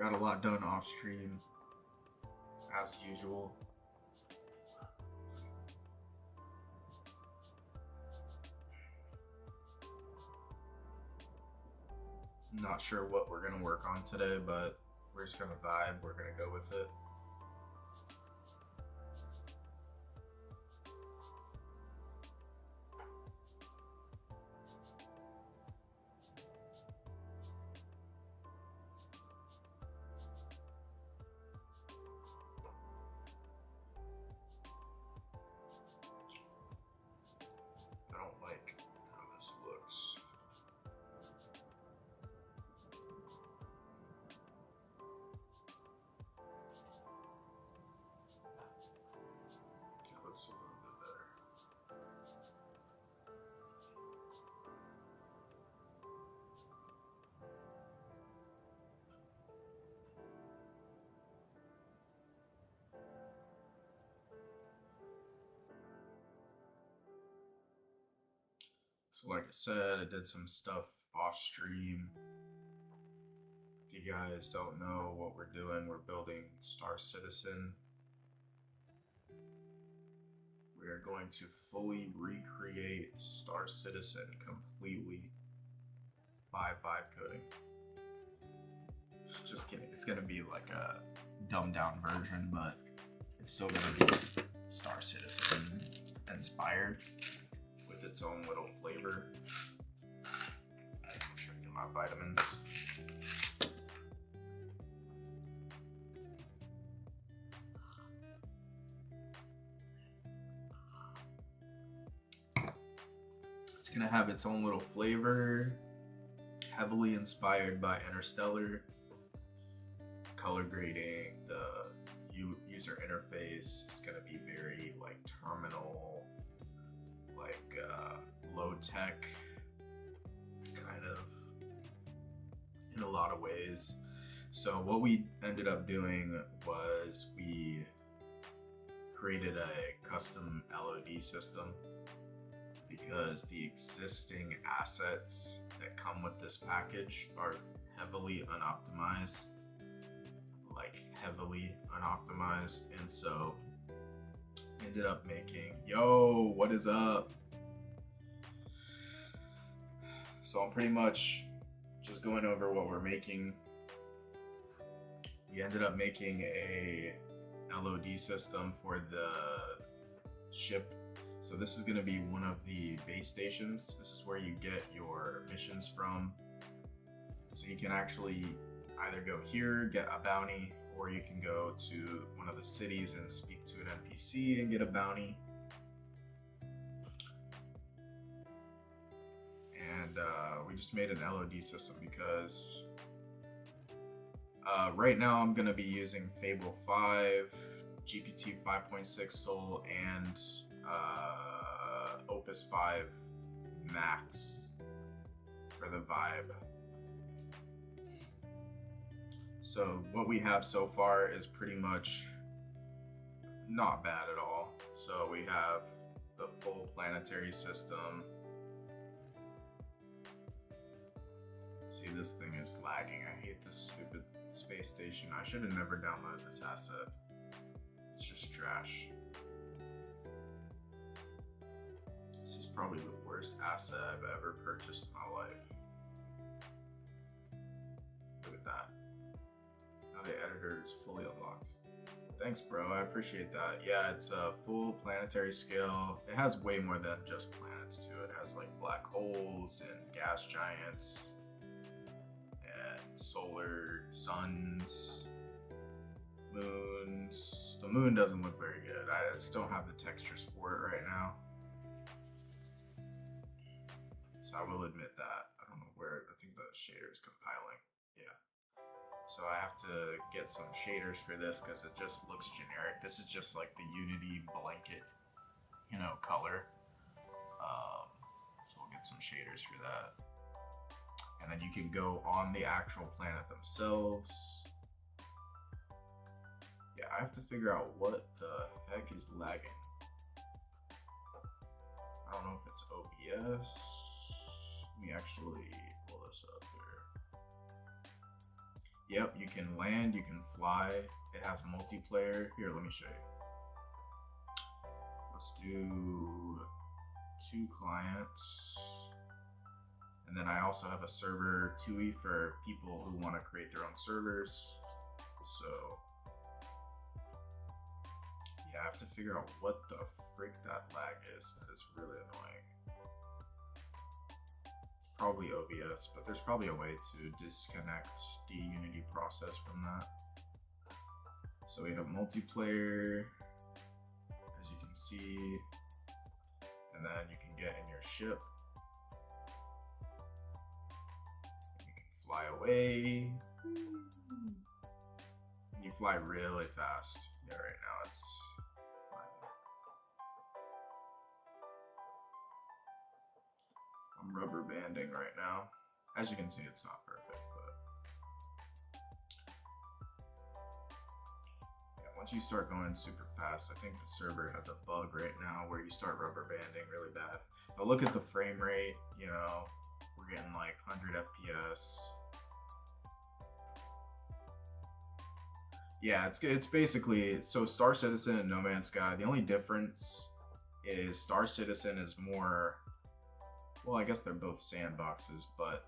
Got a lot done off stream, as usual. Not sure what we're gonna work on today, but we're just gonna vibe. We're gonna go with it. I don't like how this looks. That looks a little bit better. So like I said, I did some stuff off stream. If you guys don't know what we're doing, we're building Star Citizen. We are going to fully recreate Star Citizen completely by vibe coding. Just kidding. It's gonna be like a dumbed down version, but it's still gonna be Star Citizen inspired with its own little flavor. I'm trying to get my vitamins. It's gonna have its own little flavor, heavily inspired by Interstellar. Color grading, the user interface is gonna be very like terminal, like low tech, kind of in a lot of ways. So what we ended up doing was we created a custom LOD system because the existing assets that come with this package are heavily unoptimized, and so ended up making, yo, what is up? So I'm pretty much just going over what we're making. We ended up making a LOD system for the ship. So this is going to be one of the base stations. This is where you get your missions from. So you can actually either go here, get a bounty, or you can go to one of the cities and speak to an NPC and get a bounty. And we just made an LOD system because right now I'm going to be using Fable 5, GPT 5.6 Soul, and Opus 5 Max for the vibe. So what we have so far is pretty much not bad at all. So we have the full planetary system. See, this thing is lagging. I hate this stupid space station. I should have never downloaded this asset. It's just trash. This is probably the worst asset I've ever purchased in my life. Look at that. Now the editor is fully unlocked. Thanks, bro. I appreciate that. Yeah, it's a full planetary scale. It has way more than just planets too. It has like black holes and gas giants and solar suns, moons. The moon doesn't look very good. I just don't have the textures for it right now. So I will admit that. I don't know where, I think the shader is compiling. Yeah. So I have to get some shaders for this because it just looks generic. This is just like the Unity blanket, you know, color. So we'll get some shaders for that. And then you can go on the actual planet themselves. Yeah, I have to figure out what the heck is lagging. I don't know if it's OBS. Let me actually pull this up here. Yep, you can land, you can fly. It has multiplayer. Here, let me show you. Let's do 2 clients. And then I also have a server TUI for people who want to create their own servers. So yeah, I have to figure out what the frick that lag is. That is really annoying. Probably OBS, but there's probably a way to disconnect the Unity process from that. So we have multiplayer, as you can see, and then you can get in your ship. You can fly away. And you fly really fast. Yeah, right now it's I'm rubber banding right now. As you can see, it's not perfect, but yeah, once you start going super fast, I think the server has a bug right now where you start rubber banding really bad. But look at the frame rate, you know, we're getting like 100 FPS. Yeah, it's basically, so Star Citizen and No Man's Sky, the only difference is Star Citizen is more, well, I guess they're both sandboxes, but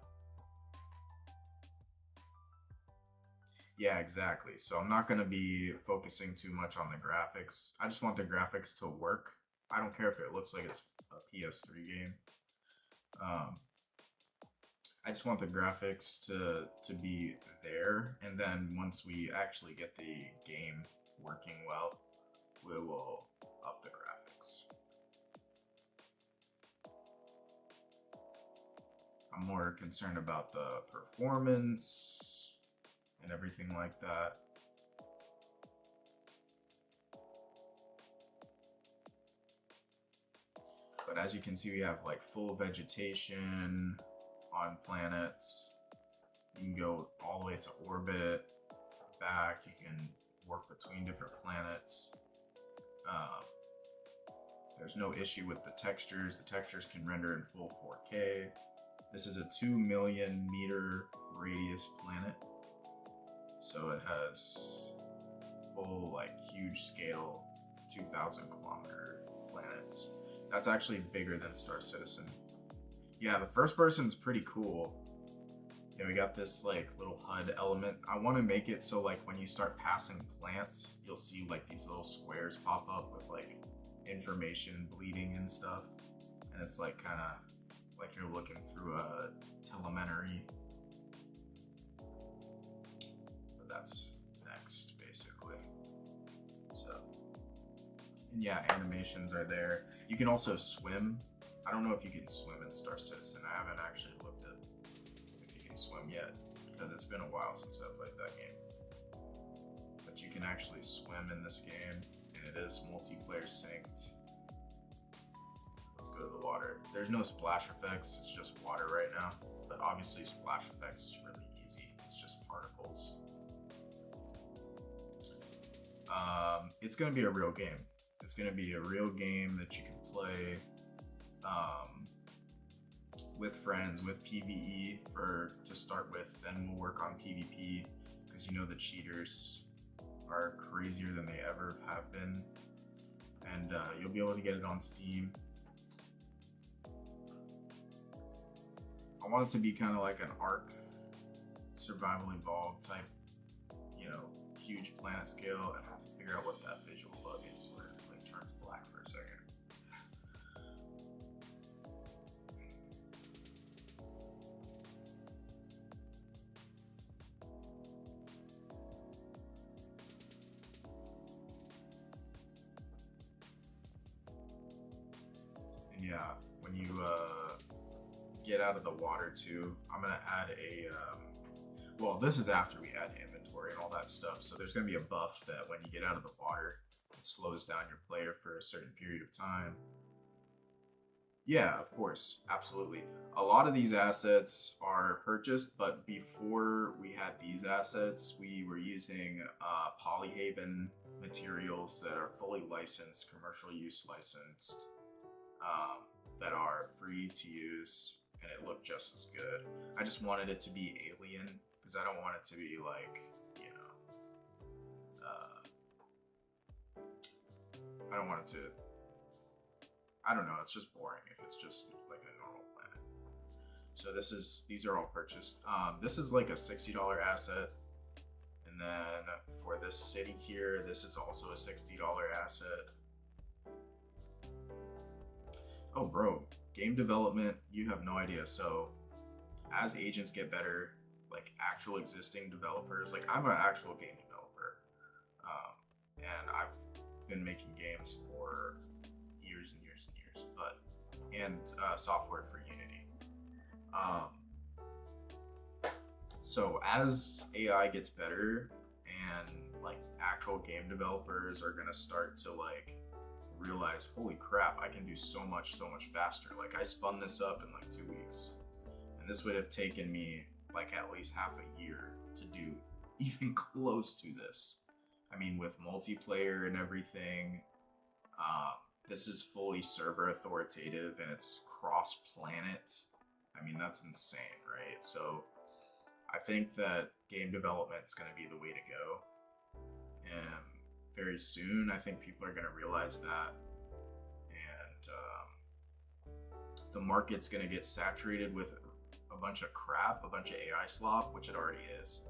yeah, exactly. So I'm not going to be focusing too much on the graphics. I just want the graphics to work. I don't care if it looks like it's a PS3 game. I just want the graphics to be there, and then once we actually get the game working well, we will up the graphics. I'm more concerned about the performance and everything like that. But as you can see, we have like full vegetation on planets. You can go all the way to orbit, back. You can work between different planets. There's no issue with the textures. The textures can render in full 4K. This is a 2 million meter radius planet. So it has full, like, huge scale 2,000 kilometer planets. That's actually bigger than Star Citizen. Yeah, the first person's pretty cool. Yeah, we got this like little HUD element. I want to make it so like when you start passing plants, you'll see like these little squares pop up with like information bleeding and stuff. And it's like kind of like you're looking through a telemetry. But that's next, basically. So, and yeah, animations are there. You can also swim. I don't know if you can swim in Star Citizen. I haven't actually looked at if you can swim yet, because it's been a while since I played that game. But you can actually swim in this game, and it is multiplayer synced. Let's go to the water. There's no splash effects, it's just water right now. But obviously splash effects is really easy. It's just particles. It's gonna be a real game. It's gonna be a real game that you can play with friends, with PvE to start with. Then we'll work on PvP, because you know the cheaters are crazier than they ever have been. And you'll be able to get it on Steam. I want it to be kind of like an Ark Survival Evolved type, you know, huge planet scale. And I have to figure out what that visual bug is where it like turns black for a second. And yeah, when you get out of the water too, I'm gonna add a well, this is after we add inventory and all that stuff, so there's gonna be a buff that when you get out of the water, it slows down your player for a certain period of time. Yeah, of course, absolutely. A lot of these assets are purchased, but before we had these assets, we were using Polyhaven materials that are fully licensed, commercial use licensed, that are free to use, and it looked just as good. I just wanted it to be alien, because I don't want it to be like, you know, I don't want it to, I don't know, it's just boring if it's just like a normal planet. So these are all purchased. This is like a $60 asset. And then for this city here, this is also a $60 asset. Oh, bro, game development, you have no idea. So as agents get better, like actual existing developers, like I'm an actual game developer, and I've been making games for years and years and years, and software for Unity. So as AI gets better and like actual game developers are gonna start to like realize, holy crap, I can do so much faster. Like I spun this up in like 2 weeks, and this would have taken me like at least half a year to do even close to this. I mean, with multiplayer and everything, this is fully server authoritative and it's cross planet. I mean, that's insane, right? So I think that game development is going to be the way to go. And very soon, I think people are going to realize that. And the market's going to get saturated with a bunch of crap, a bunch of AI slop, which it already is.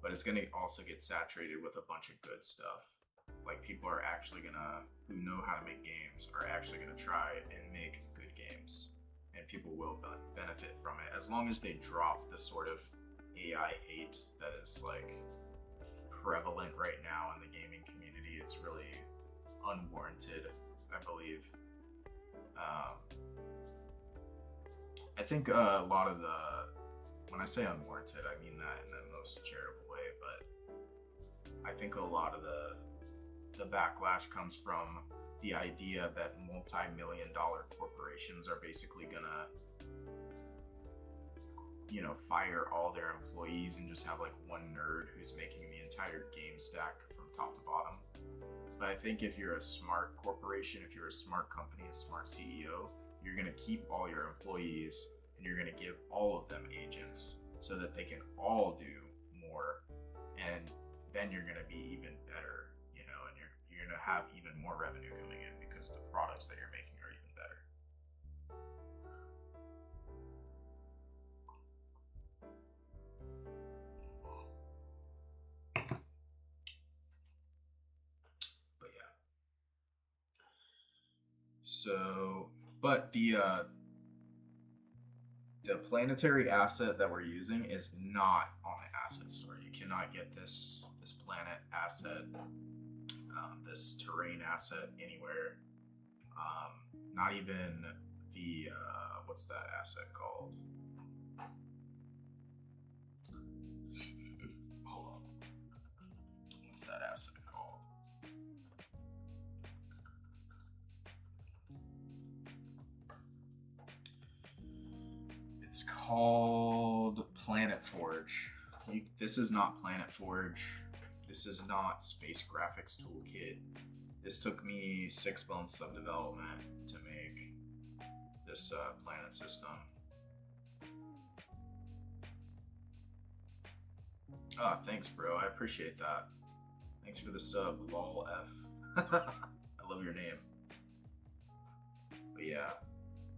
But it's going to also get saturated with a bunch of good stuff. Like people are actually going to, who know how to make games, are actually going to try and make good games. And people will benefit from it as long as they drop the sort of AI hate that is like prevalent right now in the gaming community. It's really unwarranted, I believe. I think a lot of when I say unwarranted, I mean that in the most charitable way, but I think a lot of the backlash comes from the idea that multi-million-dollar corporations are basically gonna, you know, fire all their employees and just have like one nerd who's making the entire game stack from top to bottom. But I think if you're a smart corporation, if you're a smart company, a smart CEO, you're going to keep all your employees and you're going to give all of them agents so that they can all do more. And then you're going to be even better, you know, and you're going to have even more revenue coming in because the products that you're making are even better. But yeah. So, but the planetary asset that we're using is not on the asset store. You cannot get this planet asset, this terrain asset anywhere. Not even the what's that asset called? Hold on. What's that asset called? It's called Planet Forge. This is not Planet Forge. This is not Space Graphics Toolkit. This took me 6 months of development to make this planet system. Ah, thanks, bro. I appreciate that. Thanks for the sub, lol f. I love your name. But yeah,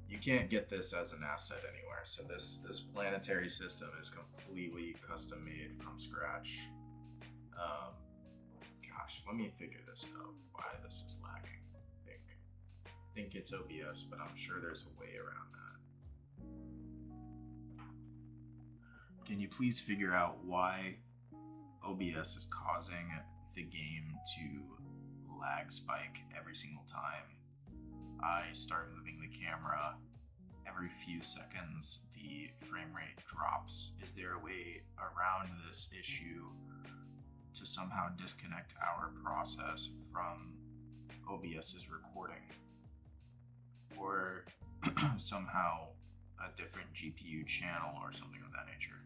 you can't get this as an asset anywhere. So this planetary system is completely custom made from scratch. Gosh, let me figure this out. Why this is lagging? I think it's OBS, but I'm sure there's a way around that. Can you please figure out why OBS is causing the game to lag spike every single time I start moving the camera? Every few seconds the frame rate drops. Is there a way around this issue to somehow disconnect our process from OBS's recording, or somehow a different GPU channel or something of that nature?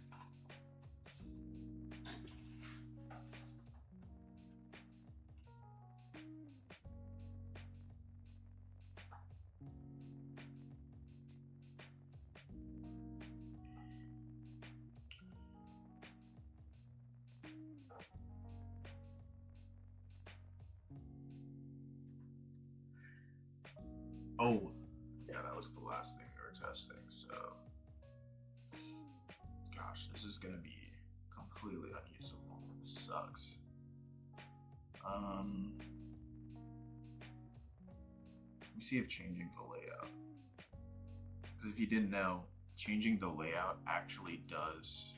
Oh, yeah, that was the last thing we were testing. So, gosh, this is gonna be completely unusable. This sucks. Let me see if changing the layout. Because if you didn't know, changing the layout actually does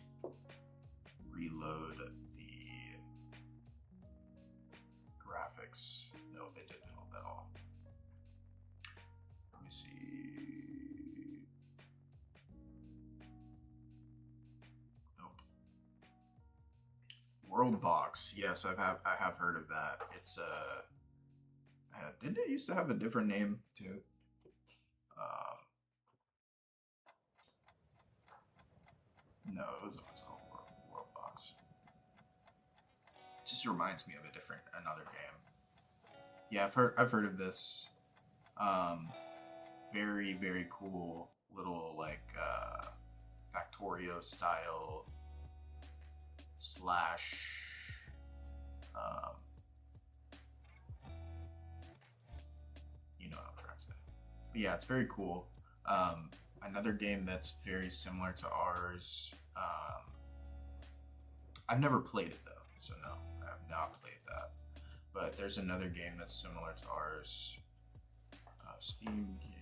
reload the graphics. No, it didn't help at all. Let me see. Nope. World Box. Yes, I have heard of that. It's didn't it used to have a different name too? No, it was always called World Box. It just reminds me of another game. Yeah, I've heard of this. Very very cool little like Factorio style slash. You know what I'm trying to say. But yeah, it's very cool. Another game that's very similar to ours. I've never played it though, so no, I have not played that. But there's another game that's similar to ours. Steam game.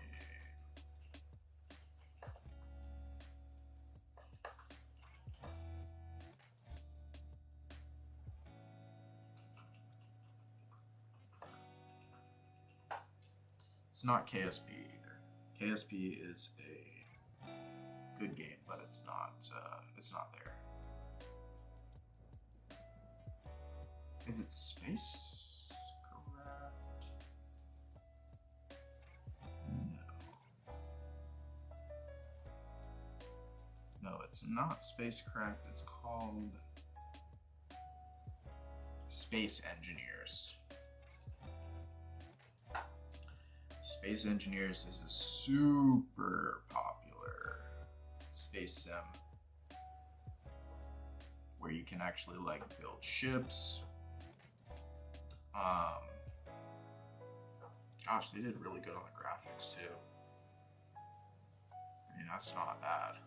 It's not KSP either. KSP is a good game, but it's not there. Is it Spacecraft? No, it's not Spacecraft. It's called Space Engineers. Space Engineers is a super popular space sim where you can actually like build ships. Gosh, they did really good on the graphics too. I mean, that's not bad.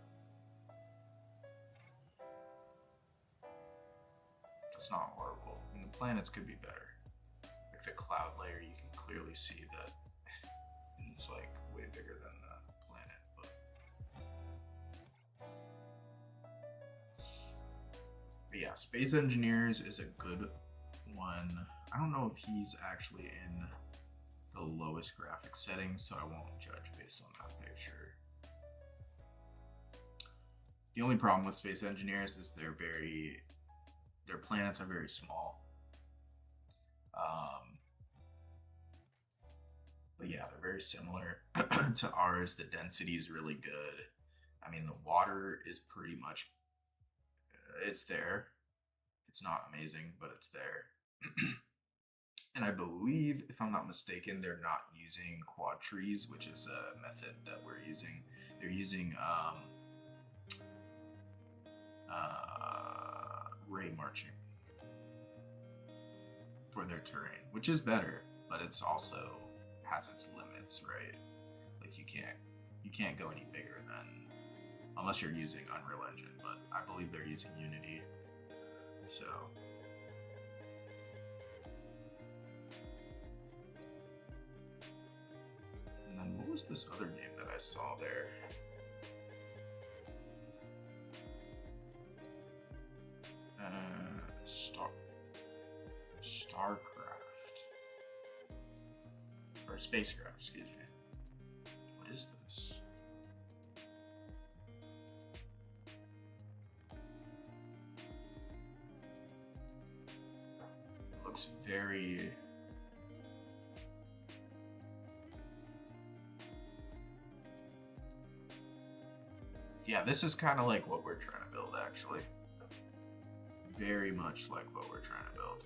That's not horrible. I mean, the planets could be better. Like the cloud layer, you can clearly see that it's like way bigger than the planet, but yeah, Space Engineers is a good one. I don't know if he's actually in the lowest graphics settings, so I won't judge based on that picture. The only problem with Space Engineers is their planets are very small. But yeah, they're very similar to ours. The density is really good. I mean, the water is pretty much, it's there. It's not amazing, but it's there. And I believe, if I'm not mistaken, they're not using quad trees, which is a method that we're using. They're using ray marching for their terrain, which is better, but it's also has its limits, right? Like you can't go any bigger than, unless you're using Unreal Engine, but I believe they're using Unity. So and then what was this other game that I saw there? Starcraft or Spacecraft, excuse me. What is this? It looks very yeah, this is kind of like what we're trying to build, actually. Very much like what we're trying to build.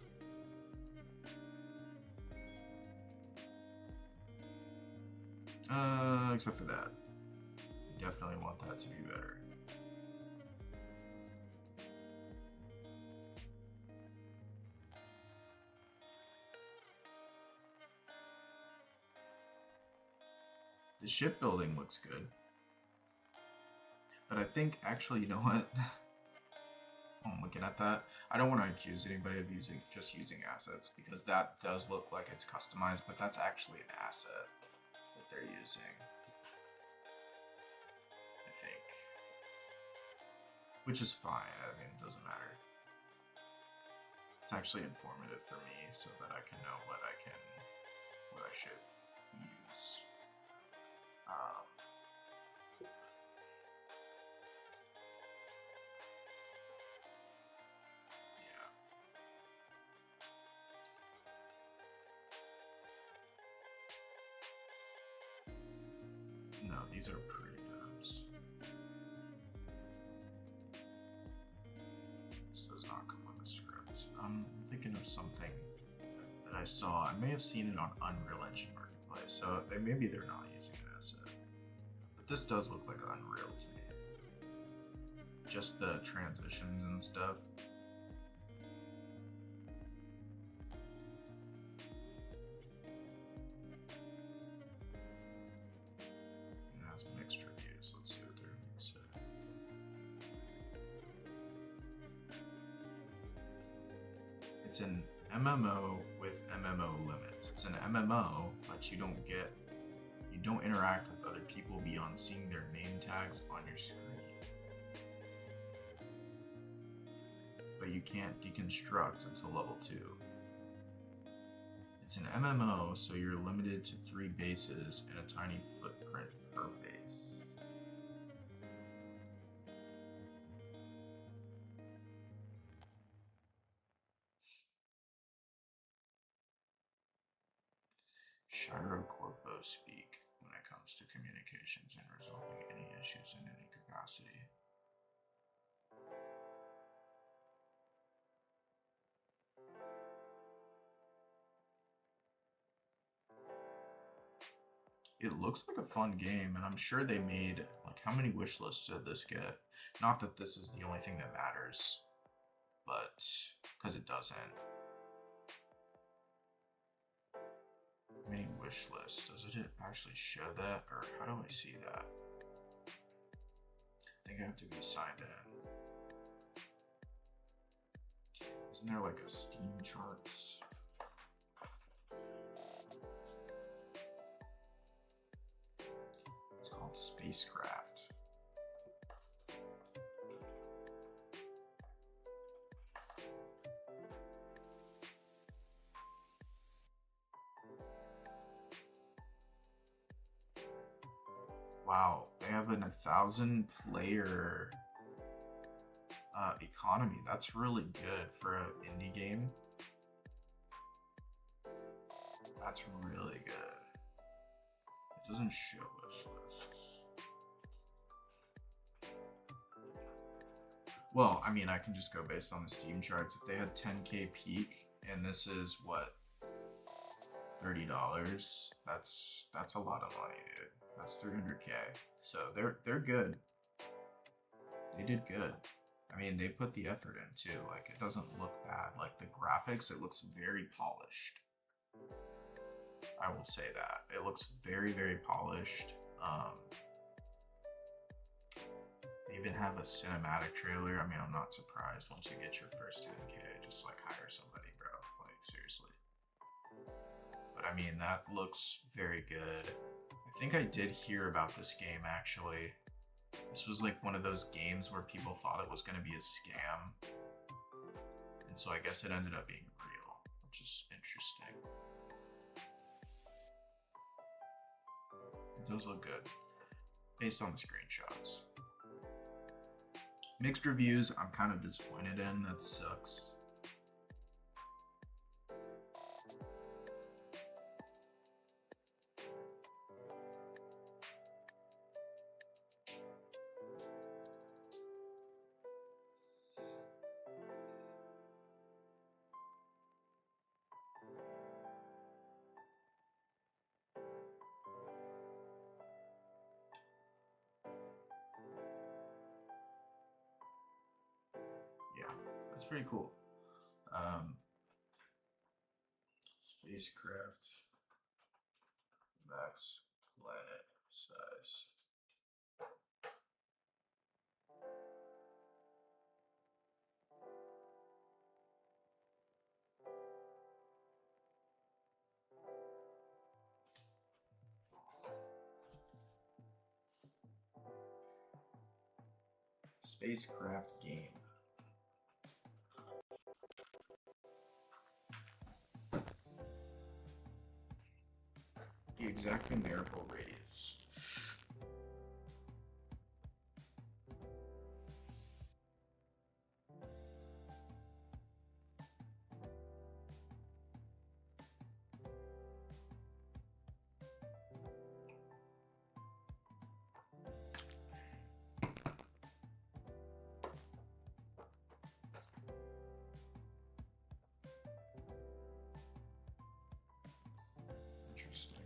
Except for that. Definitely want that to be better. The shipbuilding looks good. But I think, actually, you know what? I'm looking at that. I don't want to accuse anybody of just using assets, because that does look like it's customized, but that's actually an asset that they're using, I think. Which is fine. I mean, it doesn't matter. It's actually informative for me so that I can know what I should use. Yeah. No, these are prefabs. This does not come with a script. I'm thinking of something that I saw. I may have seen it on Unreal Engine Marketplace, so maybe they're not using an asset. But this does look like Unreal to me. Just the transitions and stuff. It has mixed reviews. Let's see what they're going to say. It's an MMO with MMO limits. It's an MMO, but you don't interact with other people beyond seeing their name tags on your screen. But you can't deconstruct until level 2. It's an MMO, so you're limited to 3 bases and a tiny footprint per base. Shiro Corpo speak when it comes to communications and resolving any issues in any capacity. It looks like a fun game, and I'm sure they made, like, how many wish lists did this get? Not that this is the only thing that matters, but because it doesn't. How many wish lists? Does it actually show that, or how do I see that? I think I have to be signed in. Isn't there like a Steam charts? It's called Spacecraft. Wow, they have an 1,000 player economy. That's really good for an indie game. That's really good. It doesn't show wish lists. Well, I mean, I can just go based on the Steam charts. If they had 10K peak, and this is what, $30, that's a lot of money, dude. That's 300K. So they're good. They did good. I mean, they put the effort in too. Like, it doesn't look bad. Like, the graphics, it looks very polished. I will say that. It looks very, very polished. They even have a cinematic trailer. I mean, I'm not surprised. Once you get your first 10K, just like hire somebody, bro. Like, seriously. But I mean, that looks very good. I think I did hear about this game, actually. This was like one of those games where people thought it was going to be a scam. And so I guess it ended up being real, which is interesting. It does look good, based on the screenshots. Mixed reviews, I'm kind of disappointed in. That sucks. Yeah, that's pretty cool. Spacecraft Max Planet size. Spacecraft game. The exact numerical radius. Interesting.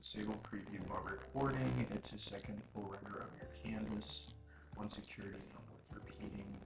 Disable preview while recording. It's a second full render of your canvas. One security note with repeating.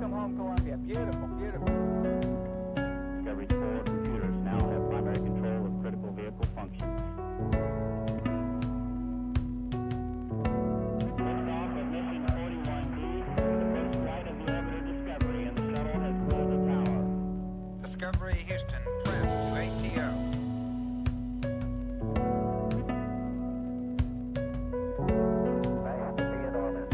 Welcome home, Columbia. Beautiful, beautiful. Discovery's 4 computers now have primary control of critical vehicle functions. Liftoff of mission 41B, the first flight of the orbiter Discovery, and the shuttle has cleared the tower. Discovery Houston, prep to ATO. Nice to be in orbit.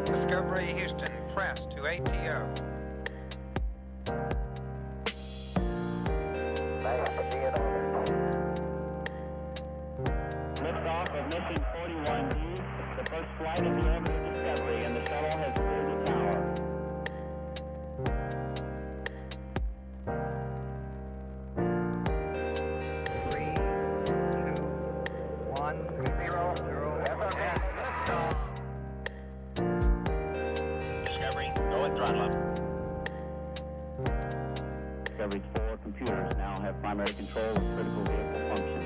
Discovery Houston, press to ATO. Liftoff of mission 41D, the first flight of the orbit of Discovery, and the shuttle has cleared the tower. Three, two, 1, 0, 0. Discovery, go and throttle up. Discovery's 4 computers now have primary control of critical vehicle functions.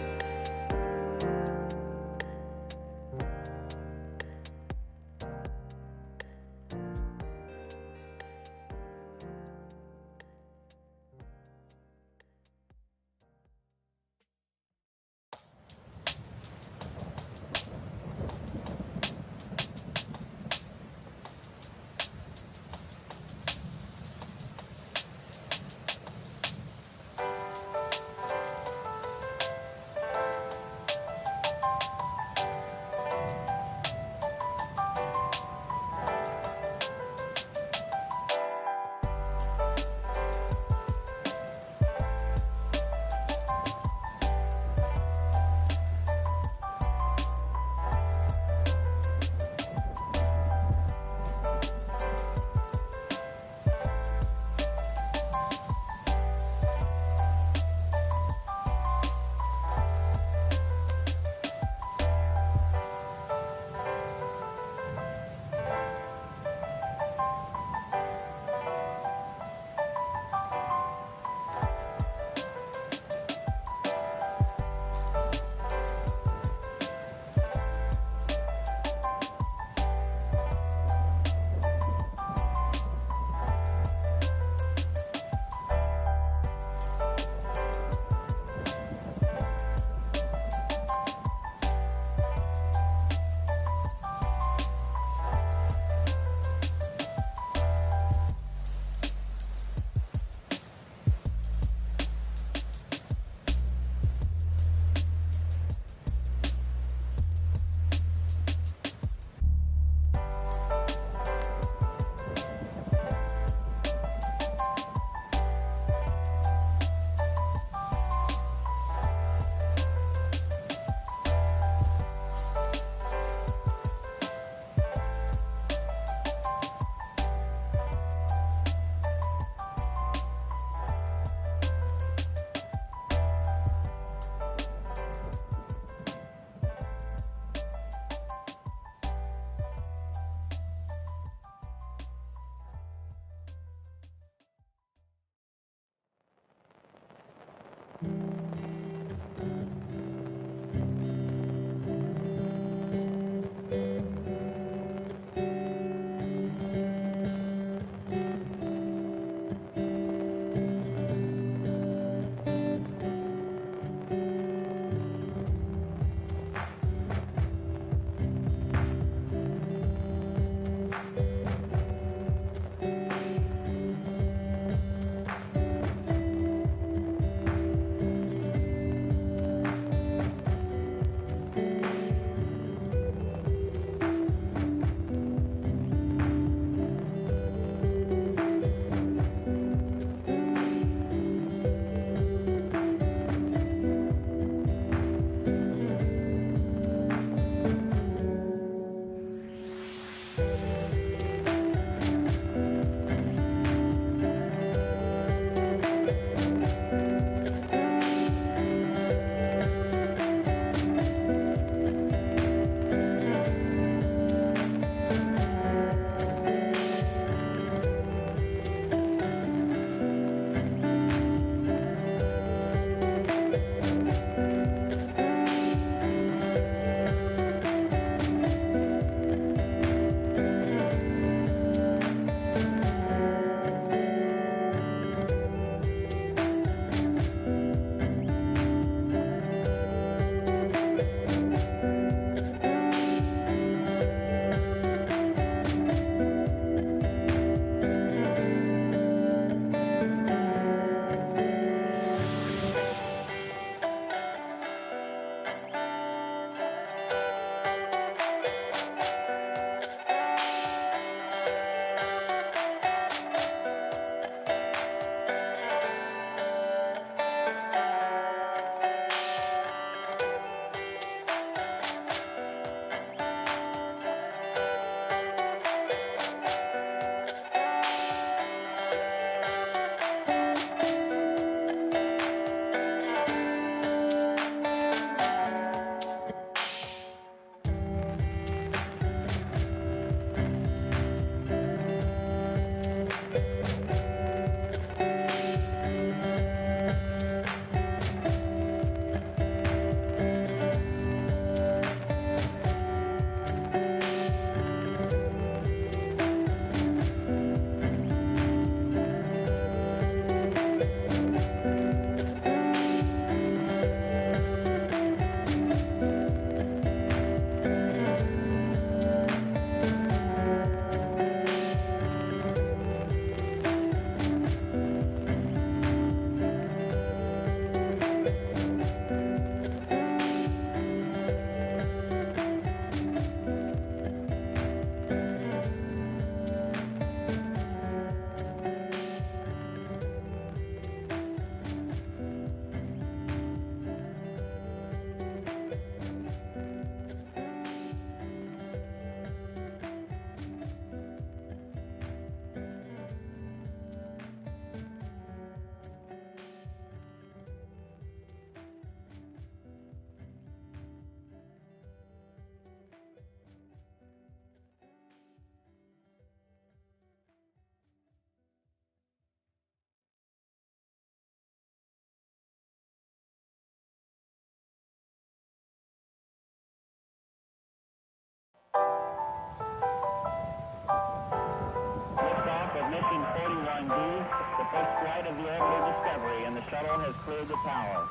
of the orbital Discovery, and the shuttle has cleared the tower.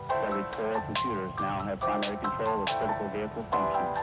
Discovery's 4 computers now have primary control of critical vehicle functions.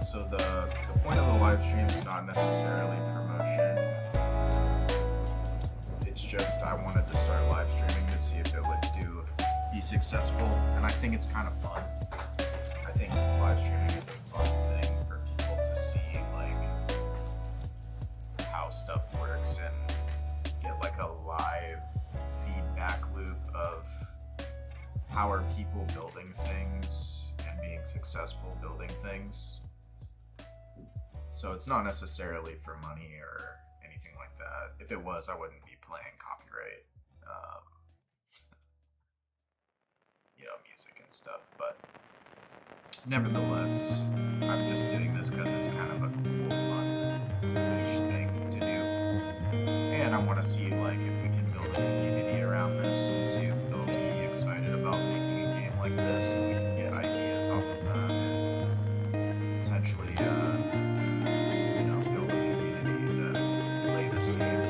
So the point of the live stream is not necessarily promotion. It's just I wanted to start live streaming to see if it would be successful, and I think it's kind of fun. I think live streaming is a fun thing for people to see, like how stuff works and get like a live feedback loop of how are people building things and being successful building things. So it's not necessarily for money or anything like that. If it was, I wouldn't be playing copyright, music and stuff. But nevertheless, I'm just doing this because it's kind of a cool, fun, niche thing to do. And I want to see like if we can build a community around this and see if they'll be excited about making a game like this, and we can get ideas off of that and potentially build a community that play this game.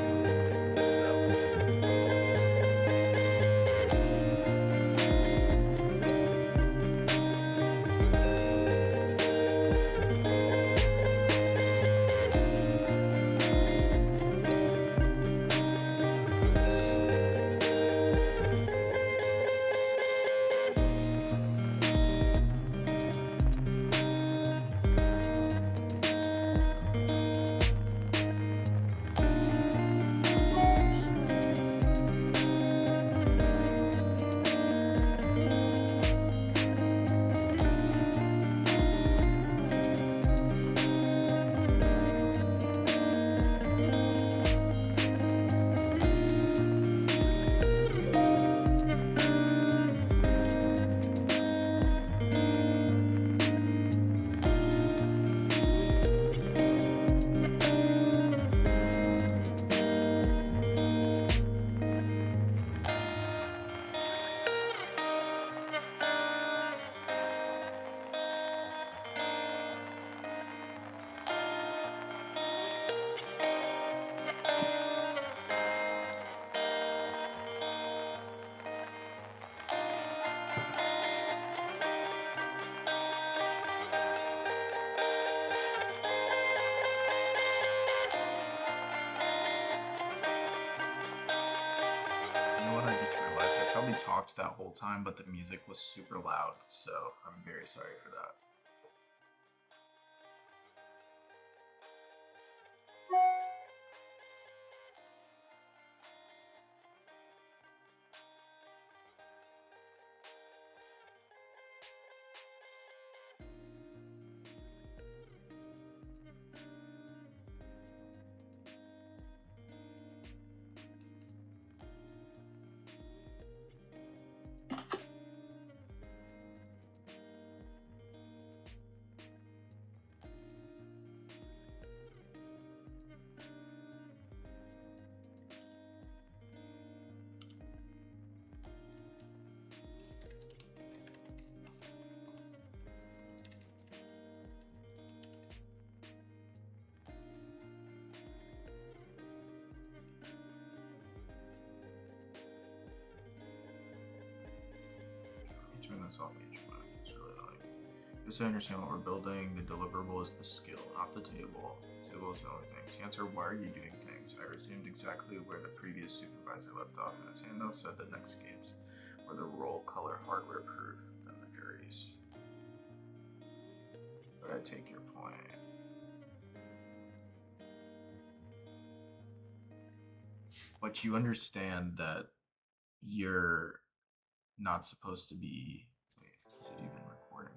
guys. I probably talked that whole time, but the music was super loud, so I'm very sorry for that. Turn this off HMI. It's really annoying. Just so I understand what we're building, the deliverable is the skill, not the table. Table is the only thing. To answer why are you doing things, I resumed exactly where the previous supervisor left off, and its handoff said the next gates were the roll color hardware proof than the juries. But I take your point. But you understand that you're not supposed to be. Wait, is it even recording?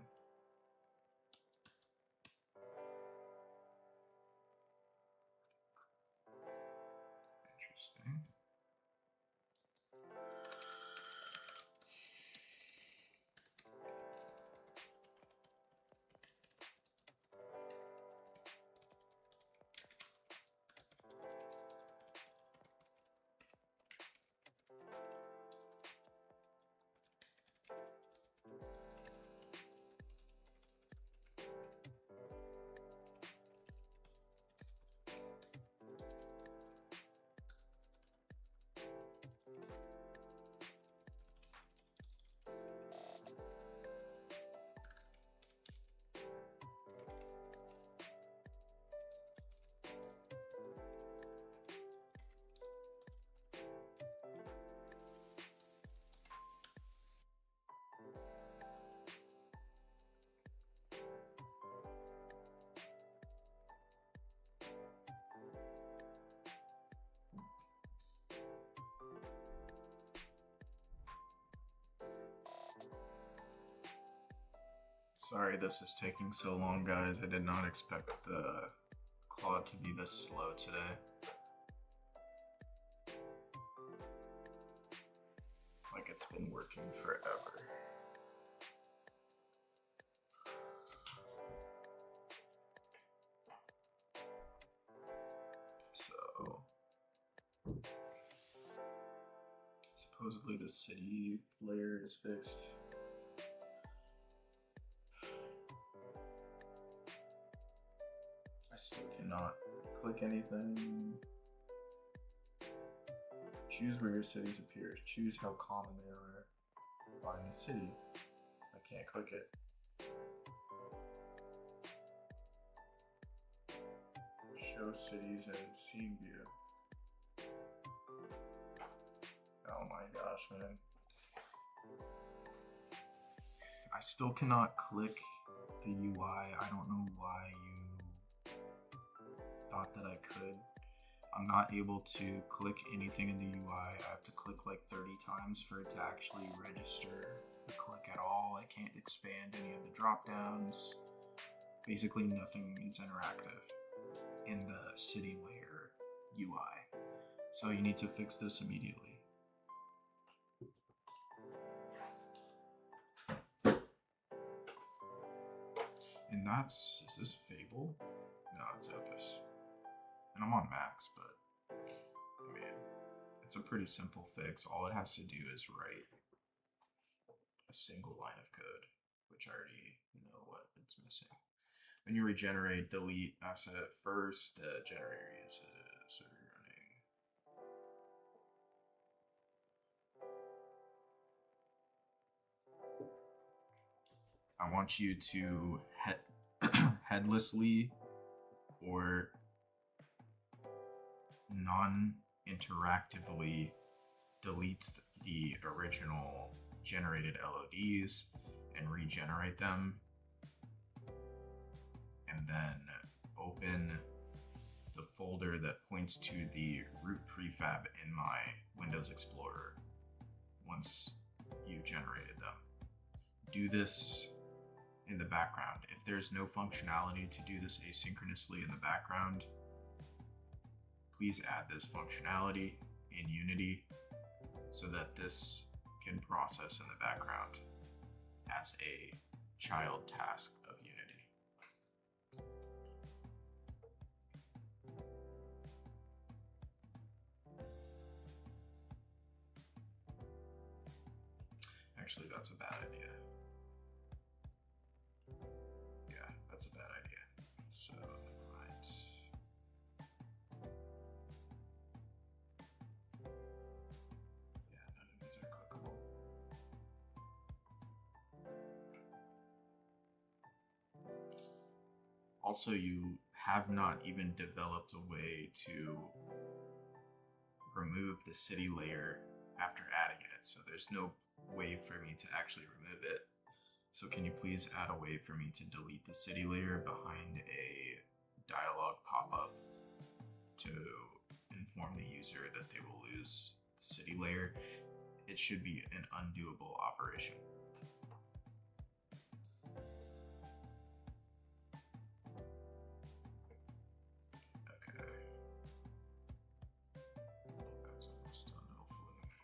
Interesting. Sorry this is taking so long, guys. I did not expect the Claude to be this slow today. Like it's been working forever. So supposedly the city layer is fixed. I still cannot click anything. Choose where your cities appear. Choose how common they are. Find the city. I can't click it. Show cities in scene view. Oh my gosh, man. I still cannot click the UI. I don't know why you thought that I could. I'm not able to click anything in the UI. I have to click like 30 times for it to actually register the click at all. I can't expand any of the drop downs. Basically nothing is interactive in the city layer UI. So you need to fix this immediately. And that's, is this Fable? No, it's Opus. And I'm on Max, but I mean, it's a pretty simple fix. All it has to do is write a single line of code, which I already know what it's missing. When you regenerate, delete asset first, the generator uses running. I want you to headlessly or non-interactively delete the original generated LODs and regenerate them, and then open the folder that points to the root prefab in my Windows Explorer once you've generated them. Do this in the background. If there's no functionality to do this asynchronously in the background, please add this functionality in Unity so that this can process in the background as a child task of Unity. Actually, that's a bad idea. Yeah, that's a bad idea. So, never mind. Yeah, none of these are clickable. Also, you have not even developed a way to remove the city layer after adding it. So there's no way for me to actually remove it. So can you please add a way for me to delete the city layer behind a dialog pop-up to inform the user that they will lose the city layer? It should be an undoable operation. Okay. That's almost done, hopefully.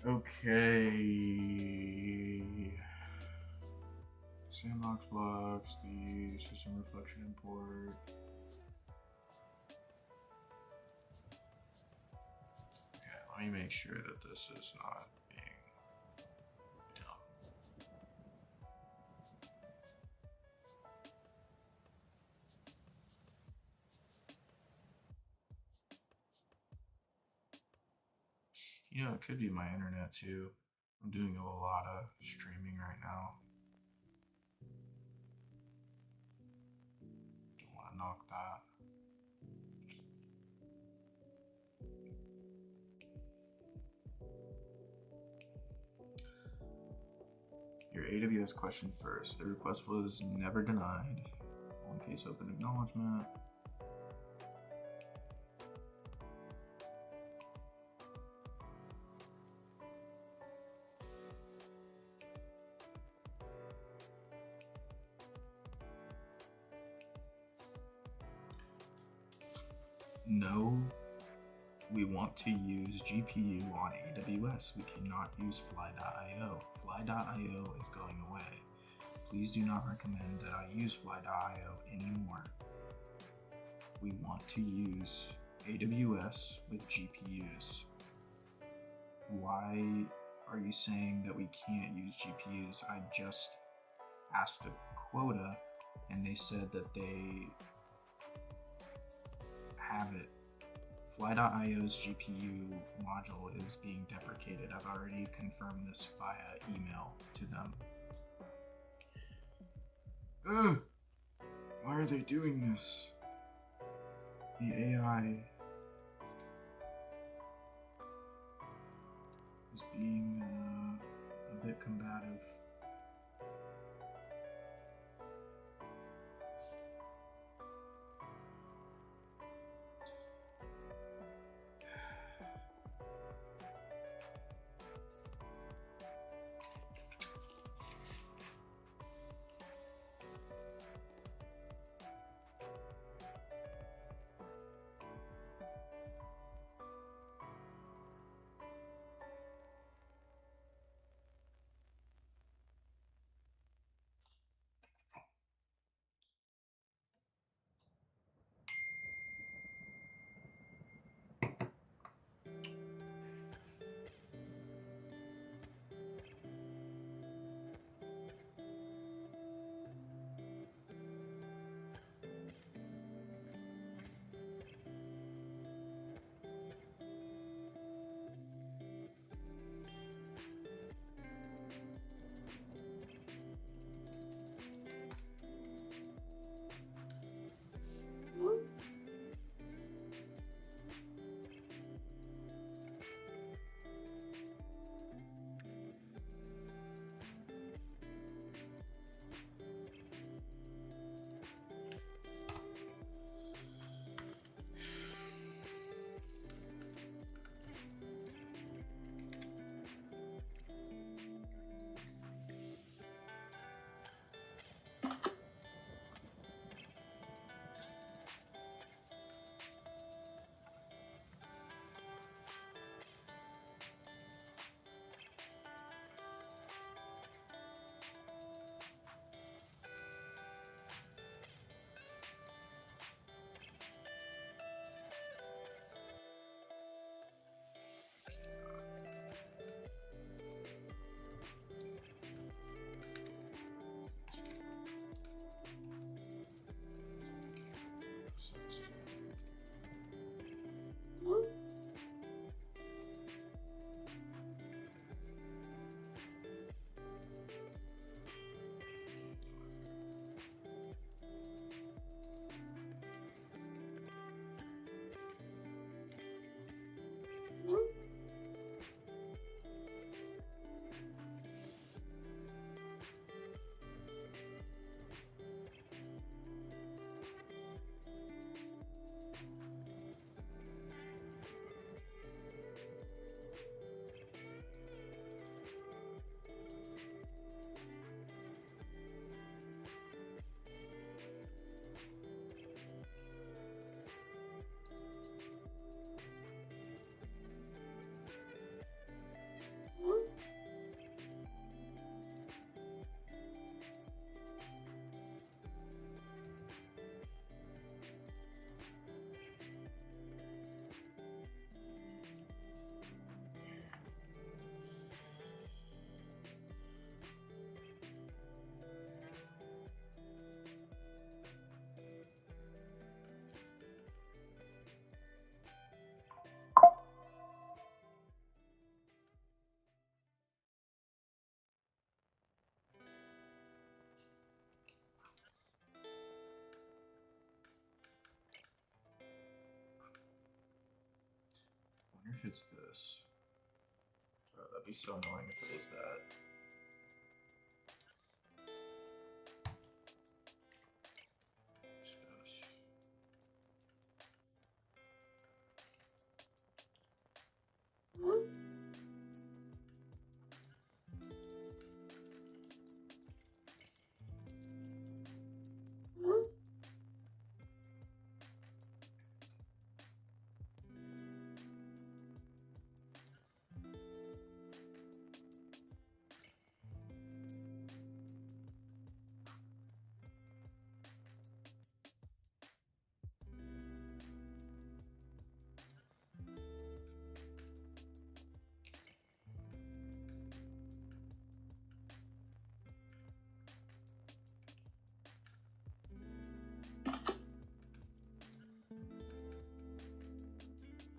Okay. Sandbox blocks, the system reflection import. Okay, let me make sure that this is not being dumb. You know, it could be my internet too. I'm doing a lot of streaming right now. Fuck that. Your AWS question first. The request was never denied. On case open acknowledgement. No, we want to use GPU on AWS. We cannot use fly.io. Fly.io is going away. Please do not recommend that I use fly.io anymore. We want to use AWS with GPUs. Why are you saying that we can't use GPUs? I just asked a quota and they said that they have it. Fly.io's GPU module is being deprecated. I've already confirmed this via email to them. Ugh! Why are they doing this? The AI is being a bit combative. if it's this. Oh, that'd be so annoying if it was that.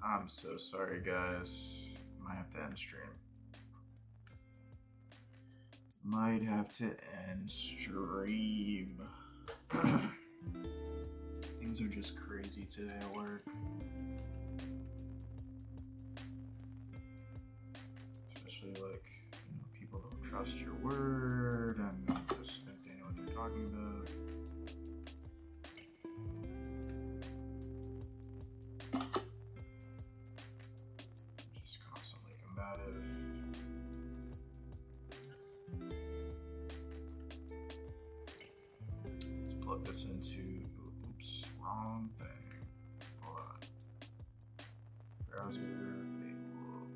I'm so sorry, guys. Might have to end stream. Might have to end stream. Things are just crazy today at work. Especially like, people don't trust your word and just think they know what they're talking about. Just constantly combative. Let's plug this into, oops, wrong thing. Hold on. Browser, Fable.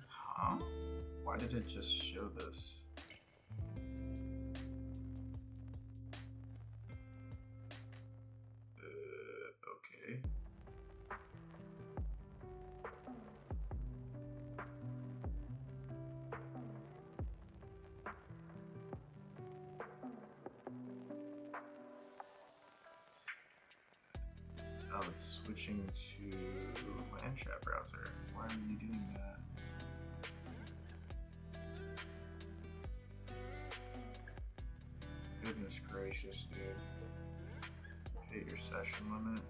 Huh? Why did it just show this? Okay. Oh, it's switching to Landchat browser. Why are you doing that? Goodness gracious, dude. Hit your session limit.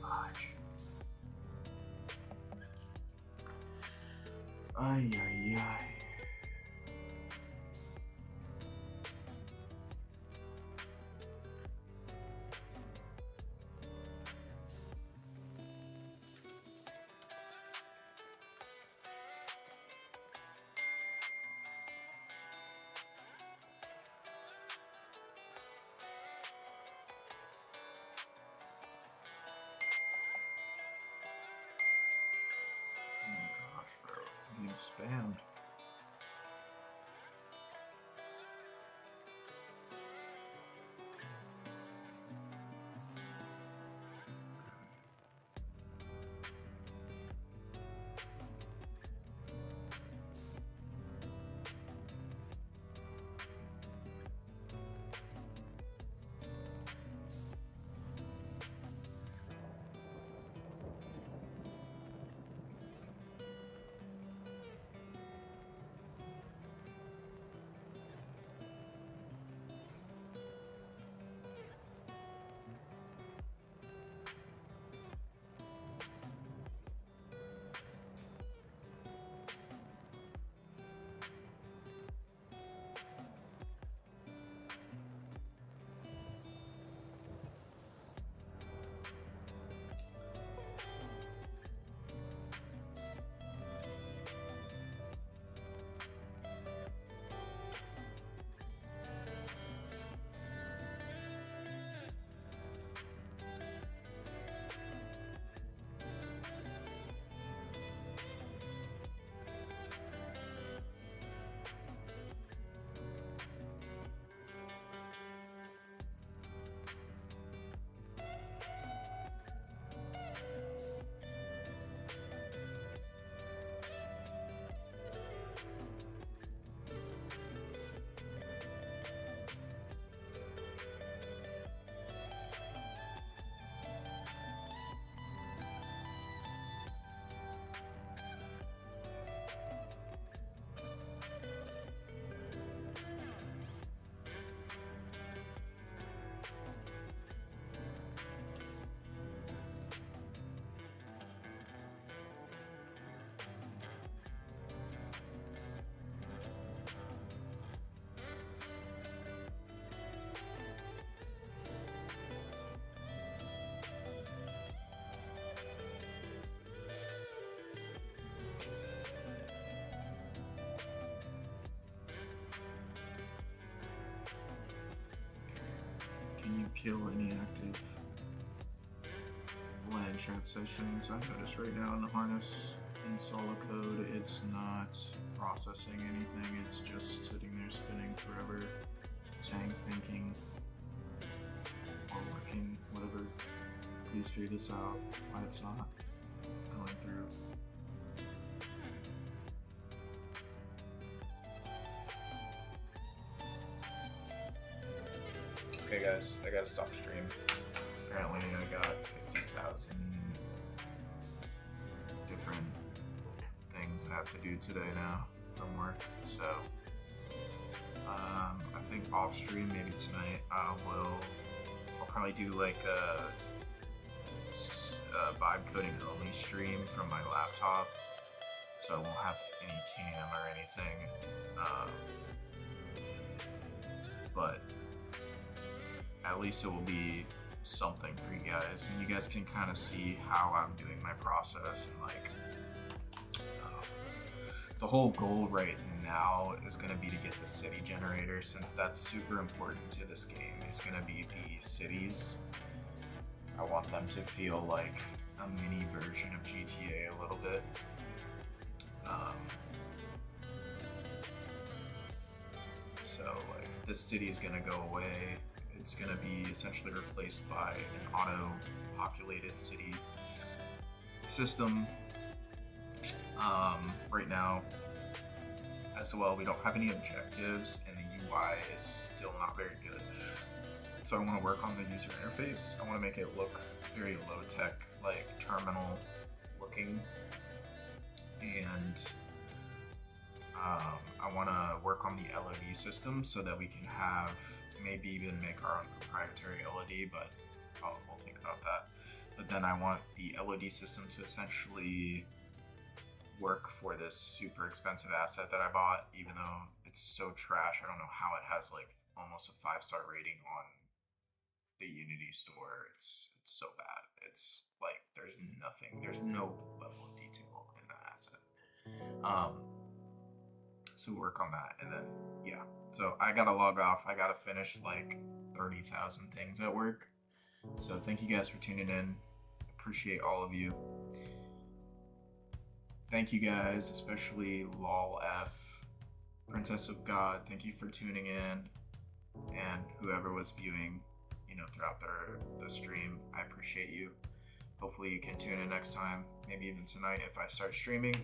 Fudge. Ay, ay, ay. Oh my gosh, bro. I'm getting spammed. you kill any active LAN chat sessions, I notice right now in the harness in solo code, it's not processing anything, it's just sitting there spinning forever, saying, thinking, or working, whatever. Please figure this out, why it's not going through. Okay guys, I gotta stop stream. Apparently I got 50,000 different things I have to do today now from work, so I think off stream, maybe tonight, I'll probably do like a vibe coding only stream from my laptop, so I won't have any cam or anything, but at least it will be something for you guys, and you guys can kind of see how I'm doing my process. And like the whole goal right now is going to be to get the city generator, since that's super important to this game. It's going to be the cities. I want them to feel like a mini version of GTA a little bit. So like this city is going to go away. It's going to be essentially replaced by an auto-populated city system. Right now, as well, we don't have any objectives, and the UI is still not very good. So I want to work on the user interface. I want to make it look very low-tech, like terminal looking, and I want to work on the LOD system so that we can have, maybe even make our own proprietary LOD, but we'll think about that. But then I want the LOD system to essentially work for this super expensive asset that I bought, even though it's so trash. I don't know how it has like almost a 5-star rating on the Unity store. It's so bad. It's like there's no level of detail in that asset. So work on that, and then yeah. So I gotta log off. I gotta finish like 30,000 things at work. So thank you guys for tuning in. Appreciate all of you. Thank you guys, especially LOLF, Princess of God. Thank you for tuning in, and whoever was viewing, throughout the stream. I appreciate you. Hopefully you can tune in next time, maybe even tonight if I start streaming.